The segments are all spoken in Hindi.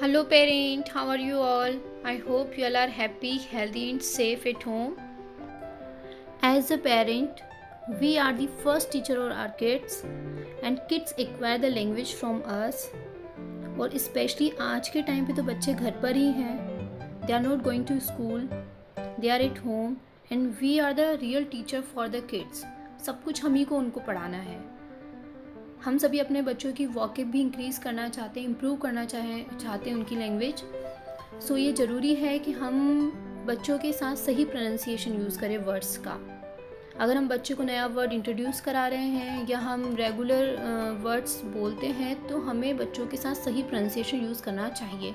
Hello parent, how are you all? I hope you all are happy, healthy and safe at home. As a parent, we are the first teacher of our kids and kids acquire the language from us. और स्पेशली आज के टाइम पे तो बच्चे घर पर ही हैं. They are not going to school, they are at home and we are the real teacher for the kids. सब कुछ हम ही को उनको पढ़ाना है. हम सभी अपने बच्चों की वॉकेब भी इंक्रीज़ करना चाहते हैं, इम्प्रूव करना चाहते हैं उनकी लैंग्वेज. सो ये ज़रूरी है कि हम बच्चों के साथ सही प्रोनाउंसिएशन यूज़ करें वर्ड्स का. अगर हम बच्चे को नया वर्ड इंट्रोड्यूस करा रहे हैं या हम रेगुलर वर्ड्स बोलते हैं तो हमें बच्चों के साथ सही प्रोनाउंसिएशन यूज़ करना चाहिए.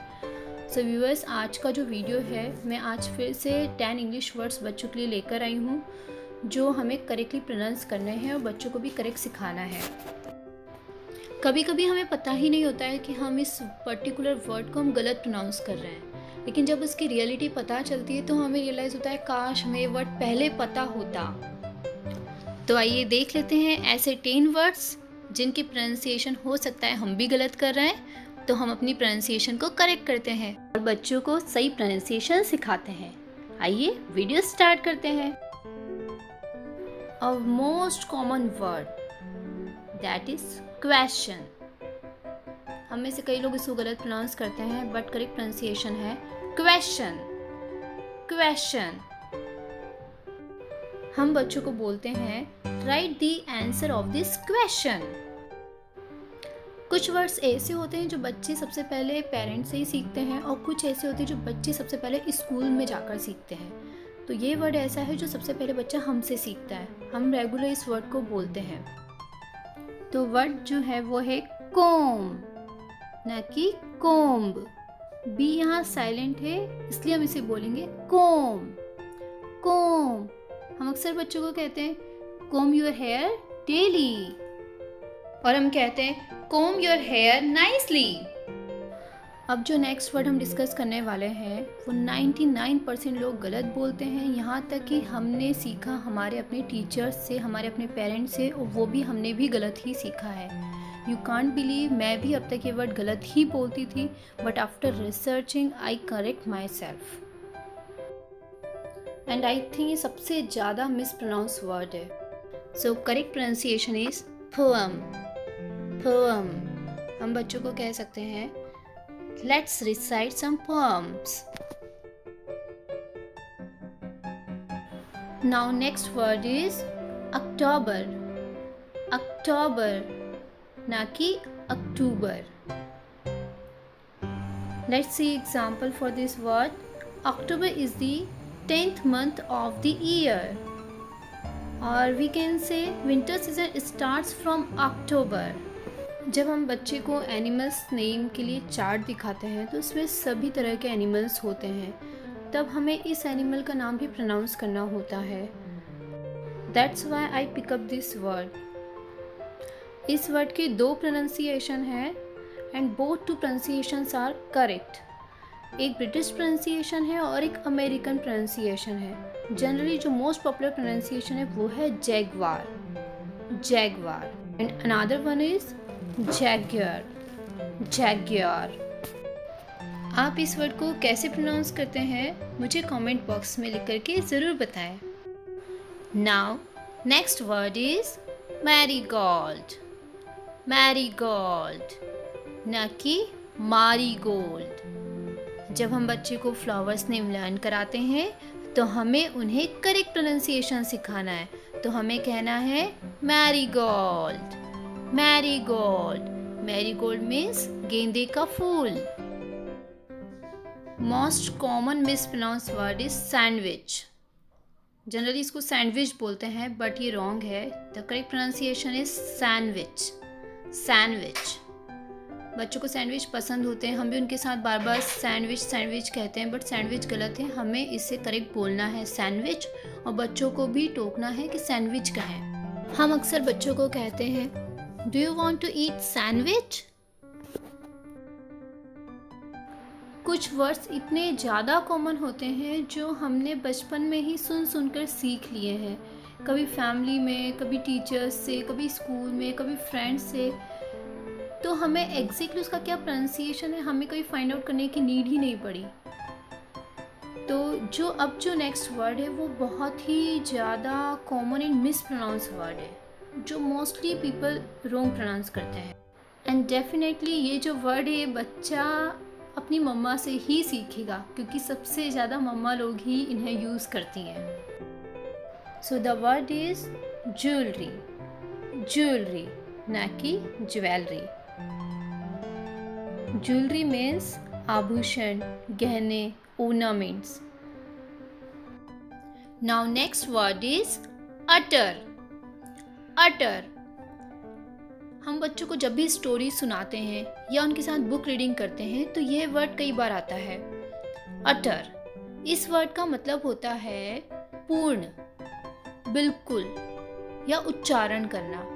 सो व्यूअर्स, आज का जो वीडियो है मैं आज फिर से 10 इंग्लिश वर्ड्स बच्चों के लिए लेकर आई हूँ जो हमें करेक्टली प्रोनाउंस करने हैं और बच्चों को भी करेक्ट सिखाना है. कभी कभी हमें पता ही नहीं होता है कि हम इस पर्टिकुलर वर्ड को हम गलत प्रोनाउंस कर रहे हैं, लेकिन जब उसकी रियलिटी पता चलती है तो हमें रियलाइज़ होता है काश हमें ये वर्ड पहले पता होता. तो आइए देख लेते हैं ऐसे 10 वर्ड्स जिनकी प्रोनाउंसिएशन हो सकता है हम भी गलत कर रहे हैं, तो हम अपनी प्रोनाउंसिएशन को करेक्ट करते हैं और बच्चों को सही प्रोनाउंसिएशन सिखाते हैं. आइए वीडियो स्टार्ट करते हैं. A most common word that is question. हम में से कई लोग इसको गलत प्रोनाउंस करते हैं बट करेक्ट प्रोनाउंसिएशन है क्वेश्चन. क्वेश्चन. हम बच्चों को बोलते हैं right the answer of this question. कुछ वर्ड्स ऐसे होते हैं जो बच्चे सबसे पहले पेरेंट्स से ही सीखते हैं और कुछ ऐसे होते हैं जो बच्चे सबसे पहले स्कूल में जाकर सीखते हैं. तो ये वर्ड ऐसा है जो सबसे पहले बच्चा हमसे सीखता है. हम रेगुलर इस वर्ड को बोलते हैं. तो वर्ड जो है वो है कोम, ना कि कोम्ब. बी यहाँ साइलेंट है इसलिए हम इसे बोलेंगे कोम. कोम. हम अक्सर बच्चों को कहते हैं कोम योर हेयर डेली और हम कहते हैं कोम योर हेयर नाइसली. अब जो नेक्स्ट वर्ड हम डिस्कस करने वाले हैं वो 99% लोग गलत बोलते हैं. यहाँ तक कि हमने सीखा हमारे अपने टीचर्स से, हमारे अपने पेरेंट्स से, और वो भी हमने भी गलत ही सीखा है. यू कांट बिलीव, मैं भी अब तक ये वर्ड गलत ही बोलती थी but after researching I correct my self. And I think ये सबसे ज़्यादा मिसप्रोनाउंस वर्ड है. So correct pronunciation is poem. Poem. हम बच्चों को कह सकते हैं let's recite some poems. Now next word is October. October, ना कि October. Let's see example for this word. October is the 10th month of the year. Or we can say winter season starts from October. जब हम बच्चे को एनिमल्स नेम के लिए चार्ट दिखाते हैं तो उसमें सभी तरह के एनिमल्स होते हैं, तब हमें इस एनिमल का नाम भी प्रोनाउंस करना होता है. That's why I pick up this word. इस वर्ड के 2 प्रोनाउंसिएशन हैं and both 2 pronunciations are correct. एक ब्रिटिश प्रोनाउंसिएशन है और एक अमेरिकन प्रोनाउंसिएशन है. जनरली जो मोस्ट पॉपुलर प्रोनाउंसिएशन है वो है jaguar. Jaguar. And another one is jaguar. Jaguar. आप इस वर्ड को कैसे प्रोनाउंस करते हैं मुझे कमेंट बॉक्स में लिख करके ज़रूर बताएं. Now next word is marigold. Marigold, ना कि मारीगोल्ड. जब हम बच्चे को फ्लावर्स नेम लर्न कराते हैं तो हमें उन्हें करेक्ट प्रोनाउंसिएशन सिखाना है. तो हमें कहना है मैरीगोल्ड. मैरीगोल्ड. मैरीगोल्ड मीन्स गेंदे का फूल. Most common mispronounce word is sandwich. Generally इसको सैंडविच बोलते हैं बट ये रॉन्ग है. The correct pronunciation is sandwich. Sandwich. बच्चों को सैंडविच पसंद होते हैं, हम भी उनके साथ बार बार सैंडविच सैंडविच कहते हैं बट सैंडविच गलत है. हमें इसे करेक्ट बोलना है सैंडविच और बच्चों को भी टोकना है कि सैंडविच कहें. हम अक्सर बच्चों को कहते हैं Do you want to eat sandwich? कुछ वर्ड्स इतने ज़्यादा कॉमन होते हैं जो हमने बचपन में ही सुन सुनकर सीख लिए हैं. कभी फैमिली में, कभी टीचर्स से, कभी स्कूल में, कभी फ्रेंड्स से. तो हमें एग्जैक्टली उसका क्या प्रोनाउंसिएशन है हमें कोई फाइंड आउट करने की नीड ही नहीं पड़ी। तो जो नेक्स्ट वर्ड है वो बहुत ही ज़्यादा common and mispronounce word है, जो मोस्टली पीपल रॉन्ग प्रोनाउंस करते हैं। एंड डेफिनेटली ये जो वर्ड है बच्चा अपनी मम्मा से ही सीखेगा, क्योंकि सबसे ज़्यादा मम्मा लोग ही इन्हें यूज़ करती हैं। So the word is jewellery. Jewellery ना कि ज्वेलरी। ज्वेलरी मीन्स आभूषण, गहने, ornaments. Now next word is utter. utter. हम बच्चों को जब भी स्टोरी सुनाते हैं या उनके साथ बुक रीडिंग करते हैं तो यह वर्ड कई बार आता है, utter. इस वर्ड का मतलब होता है पूर्ण, बिल्कुल या उच्चारण करना।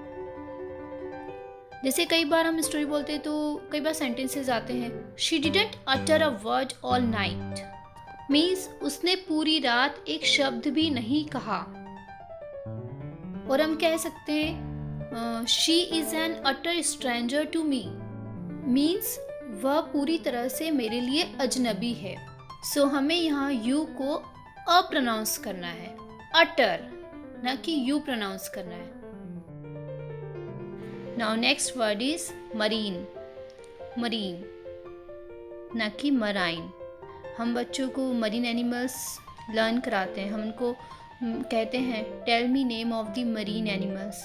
जैसे कई बार हम स्टोरी बोलते हैं तो कई बार सेंटेंसेस आते हैं, she didn't utter a word all night, means उसने पूरी रात एक शब्द भी नहीं कहा। और हम कह सकते हैं she is an utter stranger to me, means वह पूरी तरह से मेरे लिए अजनबी है। सो हमें यहाँ यू को अ प्रोनाउंस करना है, अटर, ना कि यू प्रोनाउंस करना है। Now next word is marine. Marine ना कि marine। हम बच्चों को marine animals लर्न कराते हैं, हम उनको कहते हैं tell me name of the marine animals,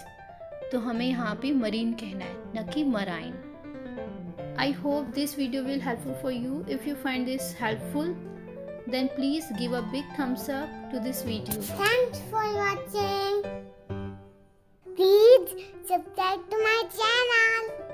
तो हमें यहाँ पे marine कहना है ना कि marine। I hope this video will helpful for you. If you find this helpful, then please give a big thumbs up to this video. Thanks for watching. Please subscribe to my channel.